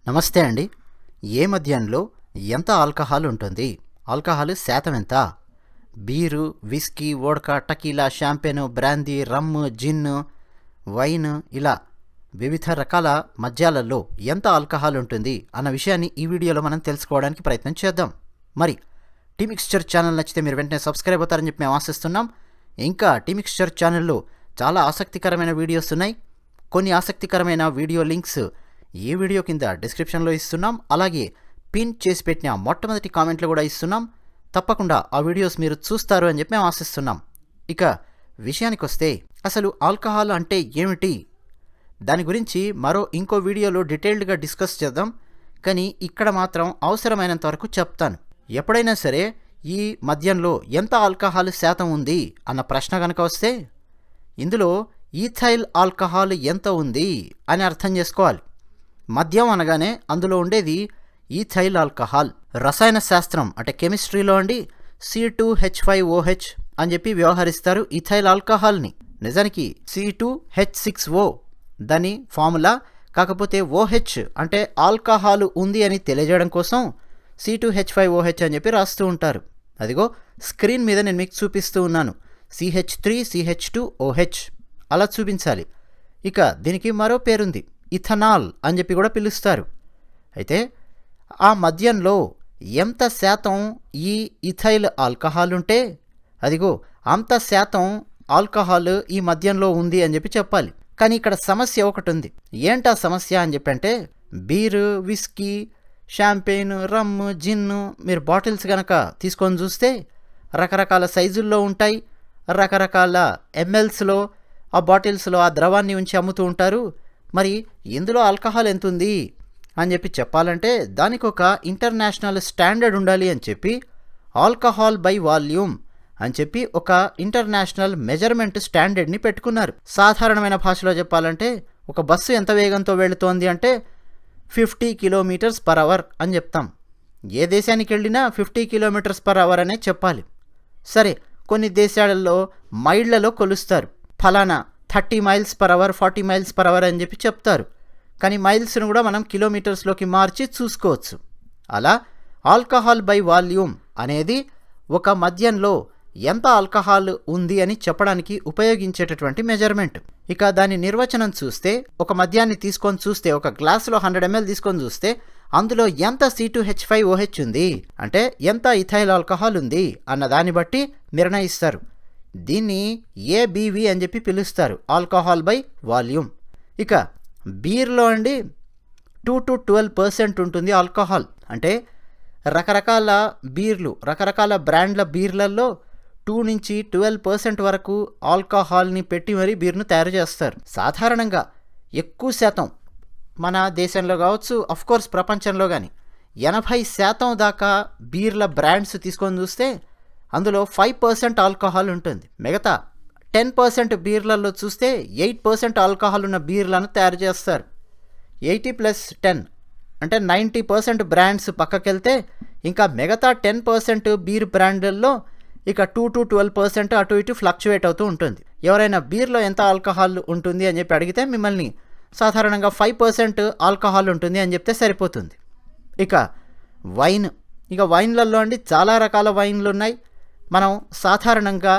నమస్తే అండి. ఏ మద్యంలో ఎంత ఆల్కహాల్ ఉంటుంది? ఆల్కహాల్ శాతం ఎంత? Beer, whisky, vodka, tequila, champagne, brandy, rum, gin, wine ఇలా వివిధ రకాల మద్యాలలో ఎంత ఆల్కహాల్ ఉంటుంది అన్న విషయాన్ని ఈ వీడియోలో మనం తెలుసుకోవడానికి ప్రయత్నం చేద్దాం. మరి టీ మిక్స్చర్ ఛానల్ నచ్చితే మీరు వెంటనే సబ్స్క్రైబ్ అవుతారని చెప్పి మేము ఆశిస్తున్నాం. ఇంకా టీ మిక్స్చర్ ఛానల్లో చాలా ఆసక్తికరమైన వీడియోస్ ఉన్నాయి. కొన్ని ఆసక్తికరమైన వీడియో లింక్స్ ఈ వీడియో కింద డిస్క్రిప్షన్లో ఇస్తున్నాం. అలాగే పిన్ చేసి పెట్టిన మొట్టమొదటి కామెంట్లు కూడా ఇస్తున్నాం. తప్పకుండా ఆ వీడియోస్ మీరు చూస్తారు అని చెప్పి మేము ఆశిస్తున్నాం. ఇక విషయానికి వస్తే అసలు ఆల్కహాల్ అంటే ఏమిటి, దాని గురించి ఇంకో వీడియోలో డీటెయిల్డ్గా డిస్కస్ చేద్దాం. కానీ ఇక్కడ మాత్రం అవసరమైనంత వరకు చెప్తాను. ఎప్పుడైనా సరే ఈ మద్యంలో ఎంత ఆల్కహాల్ శాతం ఉంది అన్న ప్రశ్న కనుక వస్తే ఇందులో ఈథైల్ ఆల్కహాల్ ఎంత ఉంది అని అర్థం చేసుకోవాలి. మద్యం అనగానే అందులో ఉండేది ఈథైల్ ఆల్కహాల్. రసాయన శాస్త్రం అంటే కెమిస్ట్రీలో అండి C2H5OH అని చెప్పి వ్యవహరిస్తారు ఈథైల్ ఆల్కహాల్ని. నిజానికి C2H6O దాని ఫార్ములా. కాకపోతే OH అంటే ఆల్కహాల్ ఉంది అని తెలియజేయడం కోసం C2H5OH అని చెప్పి రాస్తూ ఉంటారు. అదిగో స్క్రీన్ మీద నేను మీకు చూపిస్తూ ఉన్నాను. CH3CH2OH అలా చూపించాలి. ఇక దీనికి మరో పేరుంది, ఇథనాల్ అని చెప్పి కూడా పిలుస్తారు. అయితే ఆ మద్యంలో ఎంత శాతం ఈ ఇథైల్ ఆల్కహాల్ ఉంటే అదిగో అంత శాతం ఆల్కహాల్ ఈ మద్యంలో ఉంది అని చెప్పి చెప్పాలి. కానీ ఇక్కడ సమస్య ఒకటి ఉంది. ఏంటా సమస్య అని చెప్పి అంటే బీరు, విస్కీ, షాంపెయిన్, రమ్, జిన్ను మీరు బాటిల్స్ కనుక తీసుకొని చూస్తే రకరకాల సైజుల్లో ఉంటాయి. రకరకాల ఎంఎల్స్లో ఆ బాటిల్స్లో ఆ ద్రవాన్ని ఉంచి అమ్ముతూ ఉంటారు. మరి ఇందులో ఆల్కహాల్ ఎంత ఉంది అని చెప్పి చెప్పాలంటే దానికి ఒక ఇంటర్నేషనల్ స్టాండర్డ్ ఉండాలి అని చెప్పి ఆల్కహాల్ బై వాల్యూమ్ అని చెప్పి ఒక ఇంటర్నేషనల్ మెజర్మెంట్ స్టాండర్డ్ని పెట్టుకున్నారు. సాధారణమైన భాషలో చెప్పాలంటే ఒక బస్సు ఎంత వేగంతో వెళుతోంది అంటే 50 km/h అని చెప్తాం. ఏ దేశానికి వెళ్ళినా 50 km/h అనే చెప్పాలి. సరే, కొన్ని దేశాలలో మైళ్ళలో కొలుస్తారు. ఫలానా 30 mph 40 mph అని చెప్పి చెప్తారు. కానీ మైల్స్ను కూడా మనం కిలోమీటర్స్లోకి మార్చి చూసుకోవచ్చు. అలా ఆల్కహాల్ బై వాల్యూమ్ అనేది ఒక మద్యంలో ఎంత ఆల్కహాల్ ఉంది అని చెప్పడానికి ఉపయోగించేటటువంటి మెజర్మెంట్. ఇక దాని నిర్వచనం చూస్తే ఒక మద్యాన్ని తీసుకొని చూస్తే ఒక గ్లాసులో 100 ml తీసుకొని చూస్తే అందులో ఎంత C2H5OH ఉంది అంటే ఎంత ఇథైల్ ఆల్కహాల్ ఉంది అన్న దాన్ని బట్టి నిర్ణయిస్తారు. దీన్ని ABV అని చెప్పి పిలుస్తారు, ఆల్కహాల్ బై వాల్యూమ్. ఇక బీర్లో అండి 2 to 12% ఉంటుంది ఆల్కహాల్. అంటే రకరకాల బీర్లు, రకరకాల బ్రాండ్ల బీర్లలో 2 నుంచి 12% వరకు ఆల్కహాల్ని పెట్టి మరీ బీర్ను తయారు చేస్తారు. సాధారణంగా ఎక్కువ శాతం మన దేశంలో కావచ్చు, అఫ్కోర్స్ ప్రపంచంలో కానీ 80% దాకా బీర్ల బ్రాండ్స్ తీసుకొని చూస్తే అందులో 5% ఆల్కహాల్ ఉంటుంది. మిగతా 10% బీర్లలో చూస్తే 8% ఆల్కహాల్ ఉన్న బీర్లను తయారు చేస్తారు. 80+10 అంటే 90% బ్రాండ్స్ పక్కకెళ్తే ఇంకా మిగతా 10% బీర్ బ్రాండ్లలో ఇక 2 to 12% అటు ఇటు ఫ్లక్చువేట్ అవుతూ ఉంటుంది. ఎవరైనా బీర్లో ఎంత ఆల్కహాల్ ఉంటుంది అని చెప్పి అడిగితే మిమ్మల్ని సాధారణంగా 5% ఆల్కహాల్ ఉంటుంది అని చెప్తే సరిపోతుంది. ఇక వైన్, ఇక వైన్లలో అండి చాలా రకాల వైన్లు ఉన్నాయి. మనం సాధారణంగా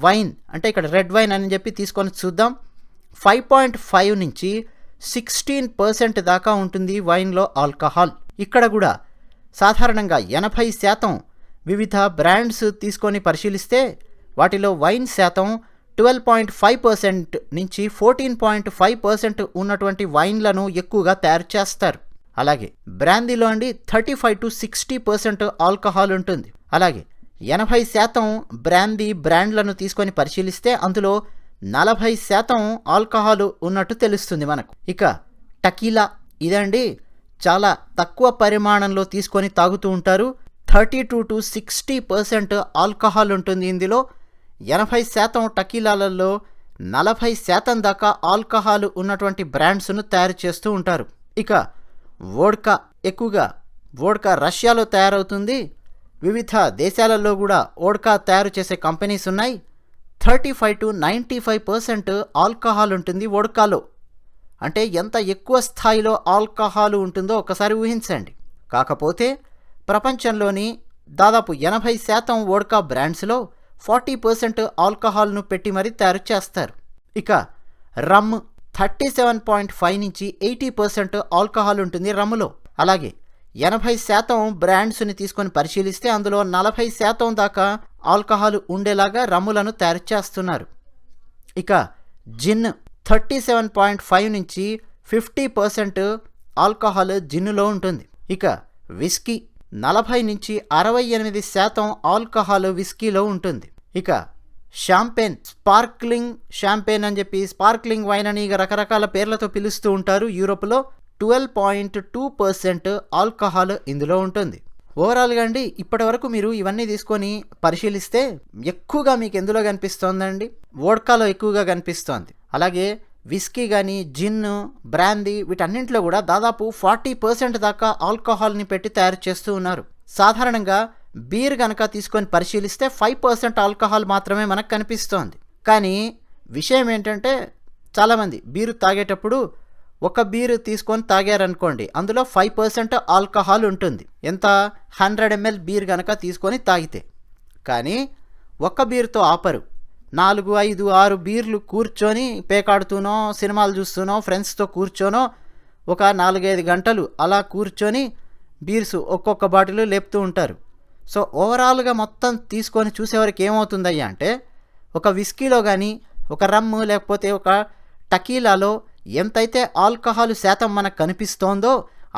వైన్ అంటే ఇక్కడ రెడ్ వైన్ అని చెప్పి తీసుకొని చూద్దాం. 5.5 నుంచి 16% దాకా ఉంటుంది వైన్లో ఆల్కహాల్. ఇక్కడ కూడా సాధారణంగా 80% వివిధ బ్రాండ్స్ తీసుకొని పరిశీలిస్తే వాటిలో వైన్ శాతం 12.5% నుంచి 14.5% ఉన్నటువంటి వైన్లను ఎక్కువగా తయారు చేస్తారు. అలాగే బ్రాందీలో అండి 35 to 60% ఆల్కహాల్ ఉంటుంది. అలాగే 80% బ్రాందీ బ్రాండ్లను తీసుకొని పరిశీలిస్తే అందులో 40% ఆల్కహాల్ ఉన్నట్టు తెలుస్తుంది మనకు. ఇక టకీలా ఇదండి చాలా తక్కువ పరిమాణంలో తీసుకొని తాగుతూ ఉంటారు. 32 to 60% ఆల్కహాల్ ఉంటుంది ఇందులో. 80% టకీలాలలో 40% దాకా ఆల్కహాల్ ఉన్నటువంటి బ్రాండ్స్ను తయారు చేస్తూ ఉంటారు. ఇక వోడ్కా, ఎక్కువగా వోడ్కా రష్యాలో తయారవుతుంది. వివిధ దేశాలలో కూడా వోడ్కా తయారు చేసే కంపెనీస్ ఉన్నాయి. 35 to 95% ఆల్కహాల్ ఉంటుంది వోడ్కాలో. అంటే ఎంత ఎక్కువ స్థాయిలో ఆల్కహాల్ ఉంటుందో ఒకసారి ఊహించండి. కాకపోతే ప్రపంచంలోని దాదాపు 80% వోడ్కా బ్రాండ్స్లో 40% ఆల్కహాల్ను పెట్టి మరీ తయారు చేస్తారు. ఇక రమ్ 37.5 నుంచి 80% ఆల్కహాల్ ఉంటుంది రమ్ములో. అలాగే 80% బ్రాండ్స్ని తీసుకొని పరిశీలిస్తే అందులో 40% దాకా ఆల్కహాల్ ఉండేలాగా రమ్ములను తయారు చేస్తున్నారు. ఇక జిన్ 37.5 నుంచి 50% ఆల్కహాల్ జిన్నులో ఉంటుంది. ఇక విస్కీ 40 నుంచి 68% ఆల్కహాల్ విస్కీలో ఉంటుంది. ఇక షాంపెన్, స్పార్క్లింగ్ షాంపెన్ అని చెప్పి స్పార్క్లింగ్ వైన్ అని రకరకాల పేర్లతో పిలుస్తూ ఉంటారు. యూరోప్లో 12.2% ఆల్కహాల్ ఇందులో ఉంటుంది. ఓవరాల్గా అండి, ఇప్పటి వరకు మీరు ఇవన్నీ తీసుకొని పరిశీలిస్తే ఎక్కువగా మీకు ఎందులో కనిపిస్తోందండి? వోడ్కాలో ఎక్కువగా కనిపిస్తోంది. అలాగే విస్కీ కానీ, జిన్, బ్రాందీ వీటన్నింటిలో కూడా దాదాపు 40% దాకా ఆల్కహాల్ని పెట్టి తయారు చేస్తూ ఉన్నారు. సాధారణంగా బీర్ కనుక తీసుకొని పరిశీలిస్తే 5% ఆల్కహాల్ మాత్రమే మనకు కనిపిస్తోంది. కానీ విషయం ఏంటంటే, చాలామంది బీరు తాగేటప్పుడు ఒక బీరు తీసుకొని తాగారనుకోండి, అందులో 5% ఆల్కహాల్ ఉంటుంది. ఎంత? 100 ml బీర్ కనుక తీసుకొని తాగితే. కానీ ఒక్క బీరుతో ఆపరు. 4, 5, 6 బీర్లు కూర్చొని పేకాడుతూనో, సినిమాలు చూస్తూనో, ఫ్రెండ్స్తో కూర్చోనో ఒక 4-5 గంటలు అలా కూర్చొని బీర్స్ ఒక్కొక్క బాటిల్ లేపుతూ ఉంటారు. సో ఓవరాల్గా మొత్తం తీసుకొని చూసేవారికి ఏమవుతుందయ్యా అంటే, ఒక విస్కీలో కానీ, ఒక రమ్ము లేకపోతే ఒక టకీలాలో ఎంతైతే ఆల్కహాల్ శాతం మనకు కనిపిస్తోందో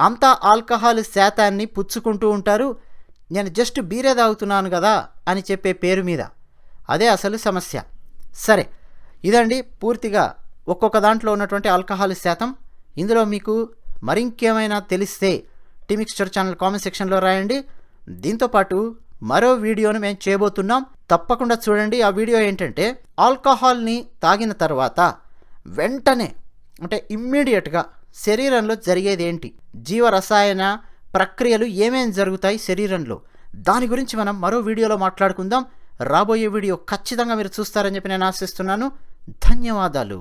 అంత ఆల్కహాల్ శాతాన్ని పుచ్చుకుంటూ ఉంటారు. నేను జస్ట్ బీరే తాగుతున్నాను కదా అని చెప్పే పేరు మీద. అదే అసలు సమస్య. సరే, ఇదండి పూర్తిగా ఒక్కొక్క దాంట్లో ఉన్నటువంటి ఆల్కహాల్ శాతం. ఇందులో మీకు మరింకేమైనా తెలిస్తే టీమిక్స్చర్ ఛానల్ కామెంట్ సెక్షన్లో రాయండి. దీంతోపాటు మరో వీడియోను మేము చేయబోతున్నాం, తప్పకుండా చూడండి. ఆ వీడియో ఏంటంటే, ఆల్కహాల్ని తాగిన తర్వాత వెంటనే అంటే ఇమ్మీడియట్గా శరీరంలో జరిగేది ఏంటి, జీవరసాయన ప్రక్రియలు ఏమేమి జరుగుతాయి శరీరంలో, దాని గురించి మనం మరో వీడియోలో మాట్లాడుకుందాం. రాబోయే వీడియో ఖచ్చితంగా మీరు చూస్తారని చెప్పి నేను ఆశిస్తున్నాను. ధన్యవాదాలు.